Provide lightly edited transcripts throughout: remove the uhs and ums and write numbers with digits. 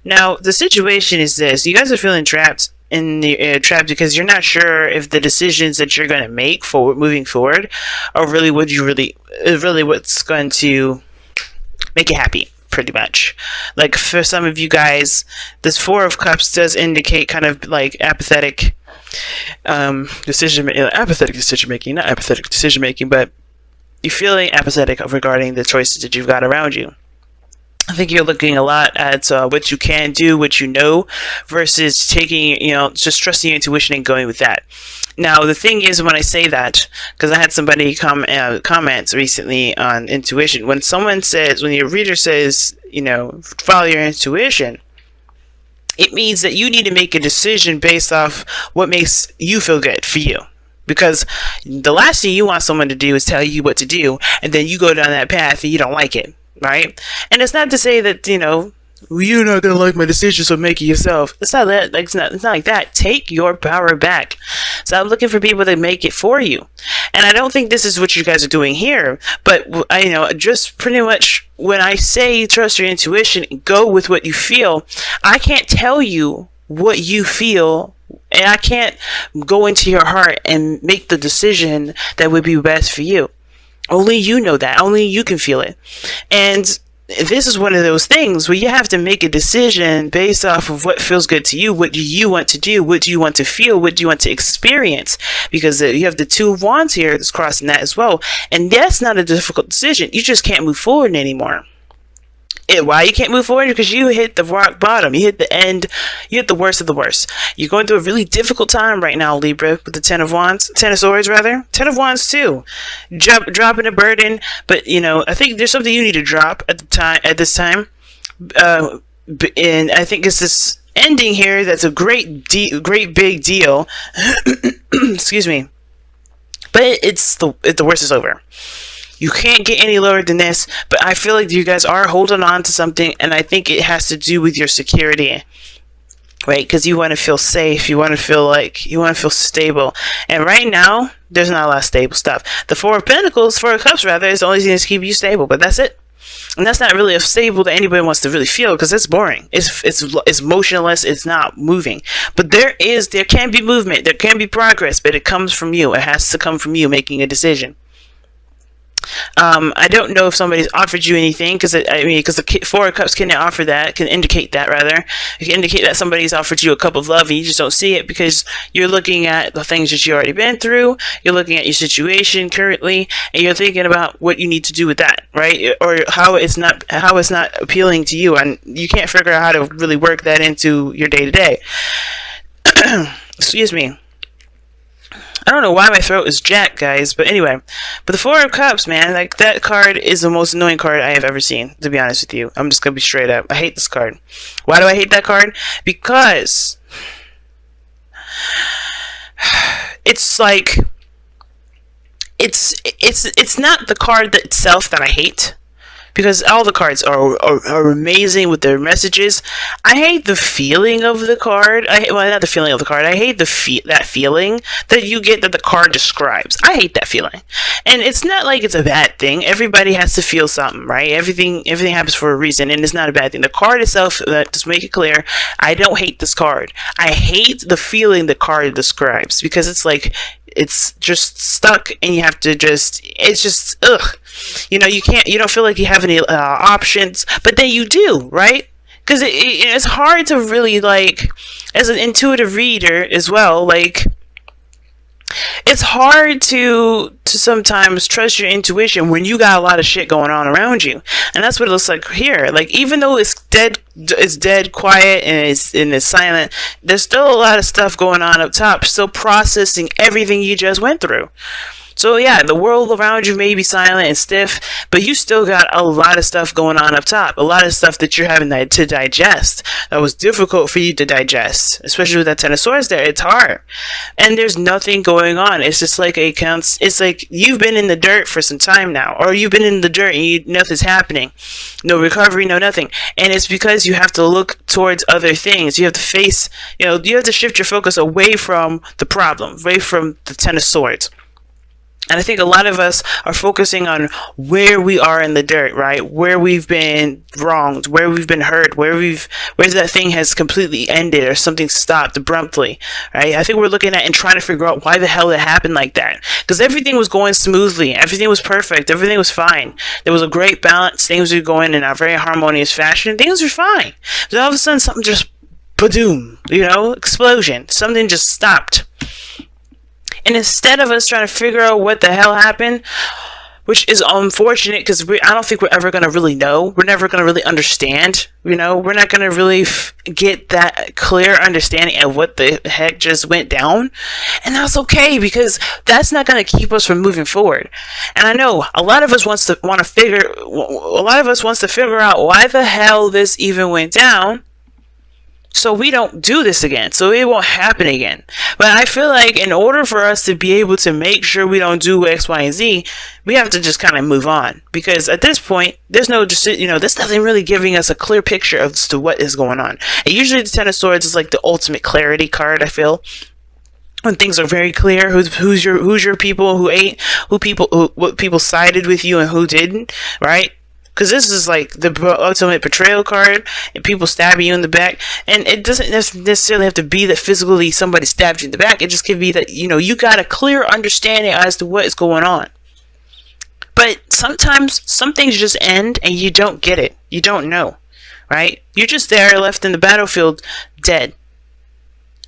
Now, the situation is this: you guys are feeling trapped in the trapped because you're not sure if the decisions that you're going to make forward, moving forward, are really what you really what's going to make you happy. Pretty much, like for some of you guys, this Four of Cups does indicate kind of like apathetic apathetic decision making, not apathetic decision making, but you're feeling apathetic regarding the choices that you've got around you. I think you're looking a lot at what you can do, what you know, versus taking, just trusting your intuition and going with that. Now, the thing is, when I say that, because I had somebody comments recently on intuition, when your reader says, follow your intuition, it means that you need to make a decision based off what makes you feel good for you. Because the last thing you want someone to do is tell you what to do, and then you go down that path and you don't like it. Right? And it's not to say that, you're not gonna like my decision, so make it yourself. It's not that. Like, it's not like that. Take your power back. Stop looking for people to make it for you. And I don't think this is what you guys are doing here. But just pretty much when I say trust your intuition, go with what you feel. I can't tell you what you feel, and I can't go into your heart and make the decision that would be best for you. Only you know that. Only you can feel it. And this is one of those things where you have to make a decision based off of what feels good to you. What do you want to do? What do you want to feel? What do you want to experience? Because you have the Two of Wands here that's crossing that as well. And that's not a difficult decision. You just can't move forward anymore. Why you can't move forward? Because you hit the rock bottom. You hit the end. You hit the worst of the worst. You're going through a really difficult time right now, Libra, with the Ten of Swords, rather. Ten of Wands too. Dropping a burden, but I think there's something you need to drop at this time. And I think it's this ending here that's a great big deal. Excuse me. But the worst is over. You can't get any lower than this, but I feel like you guys are holding on to something, and I think it has to do with your security, right? Because you want to feel safe, you want to feel stable, and right now, there's not a lot of stable stuff. The Four of Cups, rather, is the only thing that's keeping you stable, but that's it. And that's not really a stable that anybody wants to really feel, because it's boring. It's motionless. It's not moving. But there can be movement. There can be progress, but it comes from you. It has to come from you making a decision. I don't know if somebody's offered you anything, because the Four of Cups can indicate that rather. It can indicate that somebody's offered you a cup of love and you just don't see it because you're looking at the things that you already been through. You're looking at your situation currently, and you're thinking about what you need to do with that, right? Or how it's not appealing to you, and you can't figure out how to really work that into your day to day. Excuse me. I don't know why my throat is jacked, guys, but anyway. But the Four of Cups, man, like, that card is the most annoying card I have ever seen, to be honest with you. I'm just gonna be straight up. I hate this card. Why do I hate that card? Because it's like it's not the card itself that I hate, because all the cards are amazing with their messages. I hate the feeling of the card. Not the feeling of the card. I hate that feeling that you get that the card describes. I hate that feeling. And it's not like it's a bad thing. Everybody has to feel something, right? Everything happens for a reason, and it's not a bad thing. The card itself, just make it clear, I don't hate this card. I hate the feeling the card describes, because it's like, it's just stuck, and you have to it's just, ugh. You don't feel like you have any options, but then you do, right? Because it's hard to really, like, as an intuitive reader as well, like, it's hard to sometimes trust your intuition when you got a lot of shit going on around you. And that's what it looks like here. Like, even though it's dead quiet and it's silent, there's still a lot of stuff going on up top, still processing everything you just went through. So yeah, the world around you may be silent and stiff, but you still got a lot of stuff going on up top. A lot of stuff that you're having to digest. That was difficult for you to digest, especially with that Ten of Swords there. It's hard. And there's nothing going on. It's just like it's like you've been in the dirt for some time now, or you've been in the dirt and nothing's happening. No recovery, no nothing. And it's because you have to look towards other things. You have to face, you have to shift your focus away from the problem, away from the Ten of Swords. And I think a lot of us are focusing on where we are in the dirt, right? Where we've been wronged, where we've been hurt, where that thing has completely ended or something stopped abruptly, right? I think we're looking at and trying to figure out why the hell it happened like that. Because everything was going smoothly. Everything was perfect. Everything was fine. There was a great balance. Things were going in a very harmonious fashion. Things were fine. But all of a sudden, something just, ba-doom, explosion. Something just stopped. And instead of us trying to figure out what the hell happened, which is unfortunate because I don't think we're ever going to really know. We're never going to really understand. We're not going to really get that clear understanding of what the heck just went down. And that's okay because that's not going to keep us from moving forward. And I know a lot of us wants to figure out why the hell this even went down, so we don't do this again, so it won't happen again. But I feel like in order for us to be able to make sure we don't do X, Y, and Z, we have to just kind of move on. Because at this point, there's nothing really giving us a clear picture as to what is going on. And usually the Ten of Swords is like the ultimate clarity card, I feel. When things are very clear, who's your people, what people sided with you and who didn't, right? Because this is like the ultimate betrayal card, and people stabbing you in the back. And it doesn't necessarily have to be that physically somebody stabbed you in the back. It just could be that, you got a clear understanding as to what is going on. But sometimes some things just end and you don't get it. You don't know, right? You're just there left in the battlefield dead.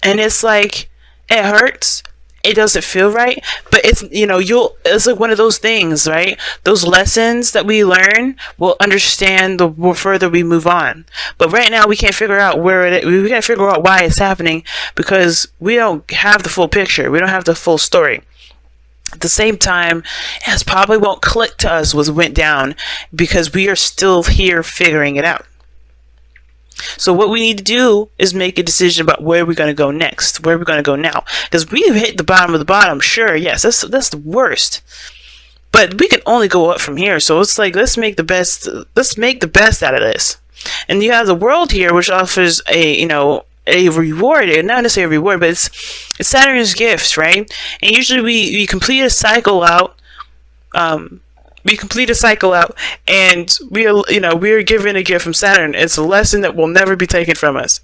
And it's like, it hurts. It doesn't feel right, but it's it's like one of those things, right? Those lessons that we learn, we'll understand the more further we move on. But right now, we can't figure out we can't figure out why it's happening because we don't have the full picture. We don't have the full story. At the same time, it probably won't click to us what went down because we are still here figuring it out. So what we need to do is make a decision about where we're going to go next, where we're going to go now. Because we've hit the bottom of the bottom, sure, yes, that's the worst. But we can only go up from here. So it's like, let's make the best out of this. And you have the world here, which offers a reward, not necessarily a reward, but it's Saturn's gifts, right? And usually we complete a cycle out. And we are given a gift from Saturn. It's a lesson that will never be taken from us.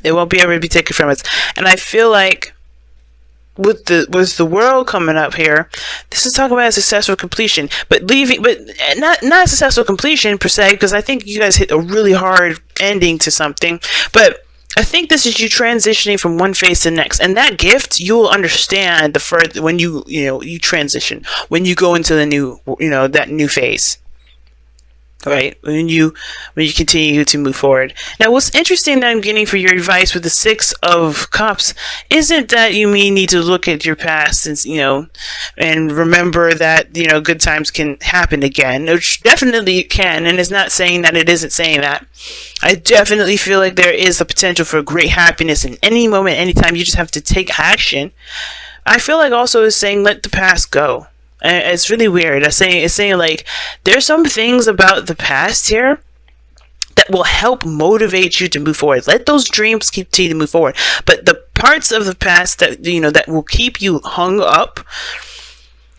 It won't be ever be taken from us. And I feel like with the world coming up here, this is talking about a successful completion, but not a successful completion per se, because I think you guys hit a really hard ending to something, but I think this is you transitioning from one phase to the next, and that gift you'll understand the further when you transition, when you go into the new that new phase, right? When you continue to move forward. Now, what's interesting that I'm getting for your advice with the Six of Cups isn't that you may need to look at your past and remember that good times can happen again, which definitely it can, and it's not saying that it isn't saying that. I definitely feel like there is the potential for great happiness in any moment, anytime. You just have to take action. I feel like also it's saying let the past go. It's really weird. It's saying like there's some things about the past here that will help motivate you to move forward. Let those dreams continue to move forward. But the parts of the past that that will keep you hung up,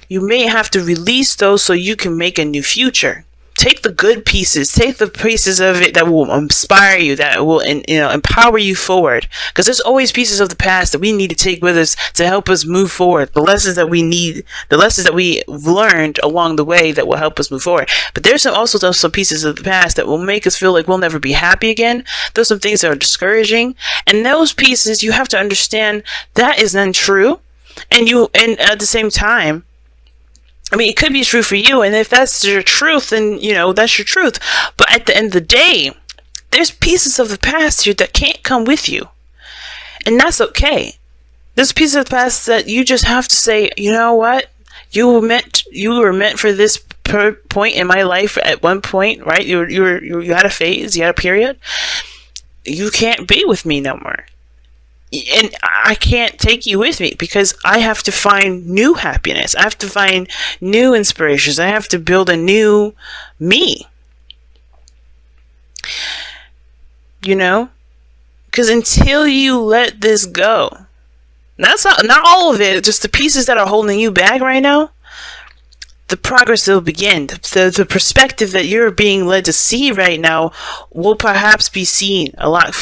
you may have to release those so you can make a new future. Take the good pieces. Take the pieces of it that will inspire you, that will empower you forward. Because there's always pieces of the past that we need to take with us to help us move forward. The lessons that we need, the lessons that we learned along the way that will help us move forward. But there's also some pieces of the past that will make us feel like we'll never be happy again. There's some things that are discouraging, and those pieces you have to understand that is untrue. And at the same time, I mean, it could be true for you, and if that's your truth, then, that's your truth. But at the end of the day, there's pieces of the past here that can't come with you. And that's okay. There's pieces of the past that you just have to say, you know what? You were meant for this point in my life at one point, right? You had a phase, you had a period. You can't be with me no more. And I can't take you with me because I have to find new happiness. I have to find new inspirations. I have to build a new me. Because until you let this go, That's not all of it, just the pieces that are holding you back right now. The progress will begin. The perspective that you're being led to see right now will perhaps be seen a lot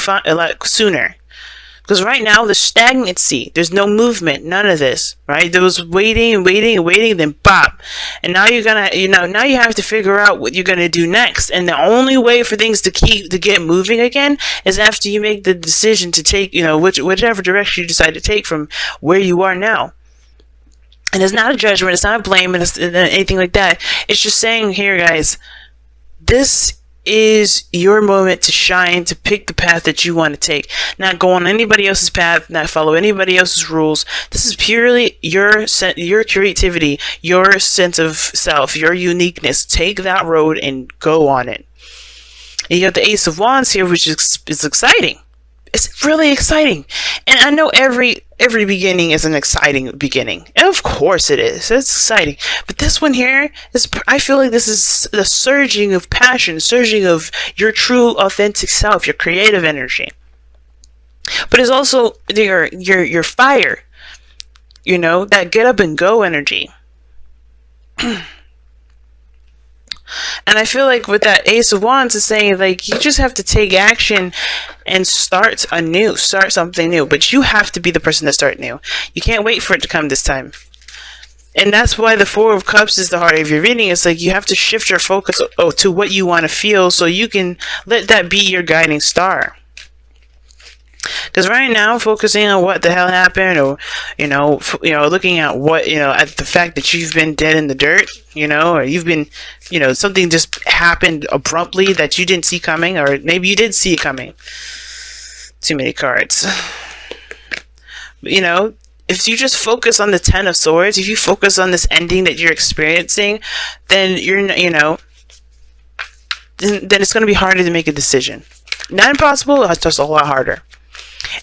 sooner. Because right now, there's stagnancy. There's no movement. None of this, right? There was waiting and waiting and waiting, then bop. And now you're gonna, now you have to figure out what you're gonna do next. And the only way for things to get moving again is after you make the decision to take, whichever direction you decide to take from where you are now. And it's not a judgment. It's not a blame. And it's anything like that. It's just saying here, guys, this is your moment to shine, to pick the path that you want to take. Not go on anybody else's path, not follow anybody else's rules. This is purely your creativity, your sense of self, your uniqueness. Take that road and go on it. And you have the Ace of Wands here, which is exciting. It's really exciting. And I know every beginning is an exciting beginning. And of course it is. It's exciting. But this one here is, I feel like this is the surging of passion, surging of your true authentic self, your creative energy. But it's also your fire. That get up and go energy. And I feel like with that Ace of Wands, it's saying like you just have to take action and start anew, start something new. But you have to be the person to start new. You can't wait for it to come this time. And that's why the Four of Cups is the heart of your reading. It's like you have to shift your focus to what you want to feel so you can let that be your guiding star. Because right now, focusing on what the hell happened, or looking at what at the fact that you've been dead in the dirt, or you've been, something just happened abruptly that you didn't see coming, or maybe you did see it coming. Too many cards. If you just focus on the Ten of Swords, if you focus on this ending that you're experiencing, then then it's going to be harder to make a decision. Not impossible, it's just a lot harder.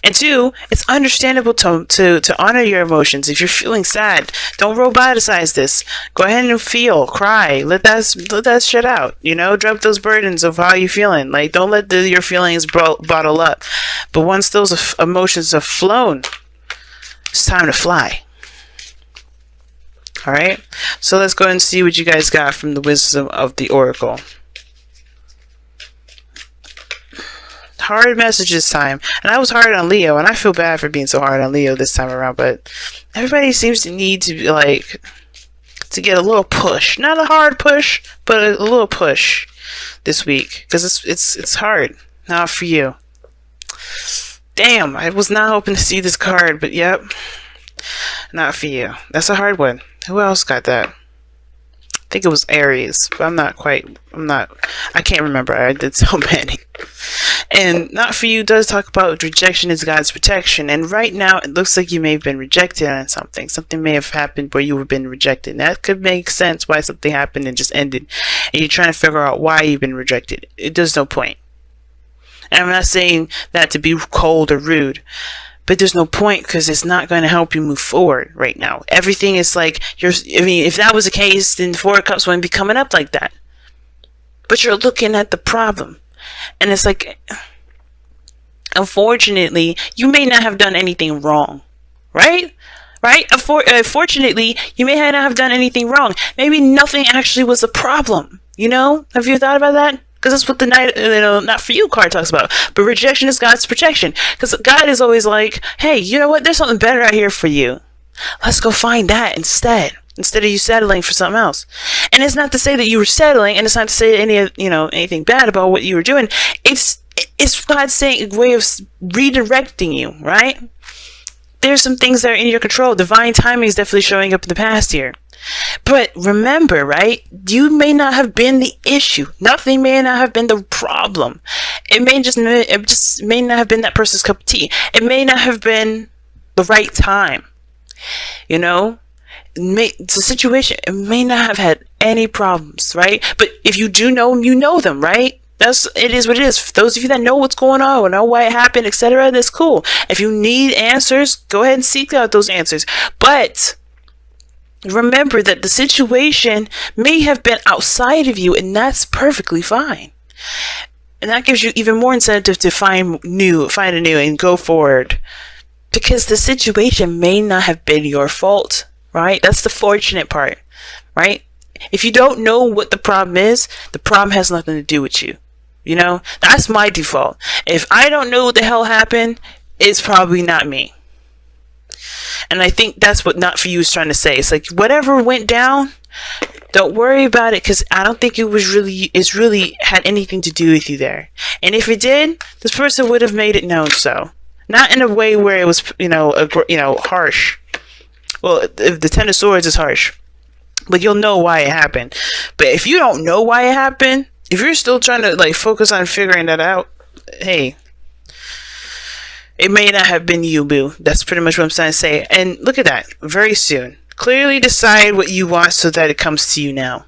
And two, it's understandable to honor your emotions. If you're feeling sad, don't roboticize this. Go ahead and feel, cry, let that shit out. Drop those burdens of how you're feeling. Like, don't let your feelings bottle up. But once those emotions have flown, it's time to fly. All right. So let's go and see what you guys got from the wisdom of the Oracle. Hard message this time. And I was hard on Leo, and I feel bad for being so hard on Leo this time around, but everybody seems to need to to get a little push. Not a hard push, but a little push this week. Because it's hard. Not for you. Damn, I was not hoping to see this card, but yep. Not for you. That's a hard one. Who else got that? I think it was Aries, but I can't remember. I did so many. And not for you does talk about rejection is God's protection. And right now, it looks like you may have been rejected on something. Something may have happened where you have been rejected. And that could make sense why something happened and just ended. And you're trying to figure out why you've been rejected. There's no point. And I'm not saying that to be cold or rude. But there's no point because it's not going to help you move forward right now. Everything is like, if that was the case, then Four of Cups wouldn't be coming up like that. But you're looking at the problem. And it's like, unfortunately, you may not have done anything wrong. Right? Right? Unfortunately, you may not have done anything wrong. Maybe nothing actually was a problem. Have you thought about that? Because that's what the Knight, not for you card talks about. But rejection is God's protection. Because God is always like, hey, you know what? There's something better out here for you. Let's go find that instead of you settling for something else. And it's not to say that you were settling, and it's not to say anything bad about what you were doing. It's God's saying a way of redirecting you, right? There's some things that are in your control. Divine timing is definitely showing up in the past here. But remember, right? You may not have been the issue. Nothing may not have been the problem. It just may not have been that person's cup of tea. It may not have been the right time. The situation, it may not have had any problems, right? But if you do know them, you know them, right? It is what it is. For those of you that know what's going on, or know why it happened, etc., that's cool. If you need answers, go ahead and seek out those answers. But remember that the situation may have been outside of you, and that's perfectly fine. And that gives you even more incentive to find a new and go forward. Because the situation may not have been your fault, right? That's the fortunate part, right? If you don't know what the problem is, the problem has nothing to do with you. You know, that's my default. If I don't know what the hell happened, it's probably not me. And I think that's what Not For You is trying to say. It's like, whatever went down, don't worry about it, because I don't think it's really had anything to do with you there. And if it did, this person would have made it known so. Not in a way where it was, harsh. Well, if the Ten of Swords is harsh, but you'll know why it happened. But if you don't know why it happened, if you're still trying to like focus on figuring that out, hey, it may not have been you, boo. That's pretty much what I'm trying to say. And look at that. Very soon. Clearly decide what you want so that it comes to you now.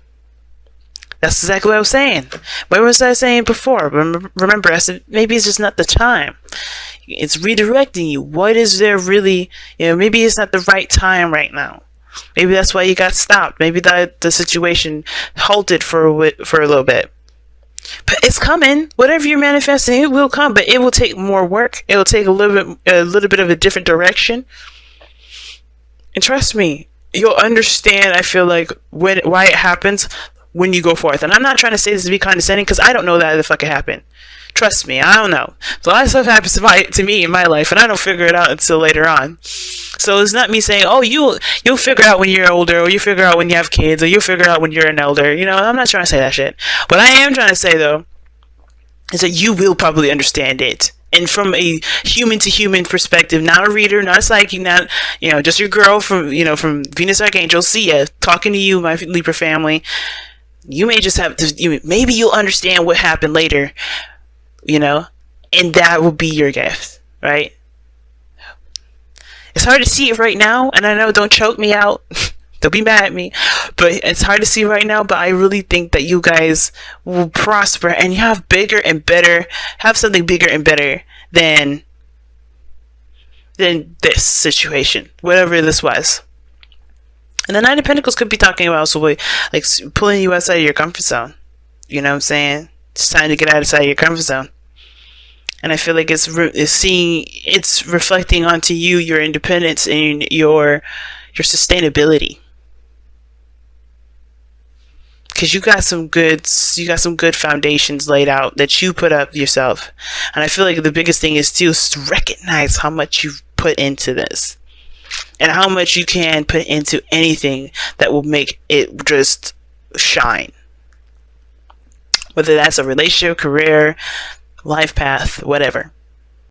That's exactly what I was saying. What was I saying before? Remember, I said maybe it's just not the time. It's redirecting you. What is there really? Maybe it's not the right time right now. Maybe that's why you got stopped. Maybe the situation halted for a little bit. But it's coming. Whatever you're manifesting, it will come. But it will take more work. It will take a little bit of a different direction. And trust me, you'll understand. I feel like why it happens when you go forth. And I'm not trying to say this to be condescending, because I don't know that the fuck it happened. Trust me, I don't know. So a lot of stuff happens to me in my life, and I don't figure it out until later on. So it's not me saying, oh, you'll figure out when you're older, or you figure out when you have kids, or you'll figure out when you're an elder. I'm not trying to say that shit. What I am trying to say, though, is that you will probably understand it. And from a human to human perspective, not a reader, not a psychic, not, just your girl from Venus Archangel, see ya, talking to you, my Libra family. You may just have to, maybe you'll understand what happened later, and that will be your gift, right? It's hard to see it right now, and I know, don't choke me out. Don't be mad at me, but it's hard to see right now. But I really think that you guys will prosper, and you have something bigger and better than this situation, whatever this was. And the Nine of Pentacles could be talking about also like pulling you outside of your comfort zone. You know what I'm saying? It's time to get outside of your comfort zone. And I feel like it's reflecting onto you, your independence, and your sustainability. Because you got some good foundations laid out that you put up yourself. And I feel like the biggest thing is to recognize how much you've put into this, and how much you can put into anything that will make it just shine. Whether that's a relationship, career, life path, whatever.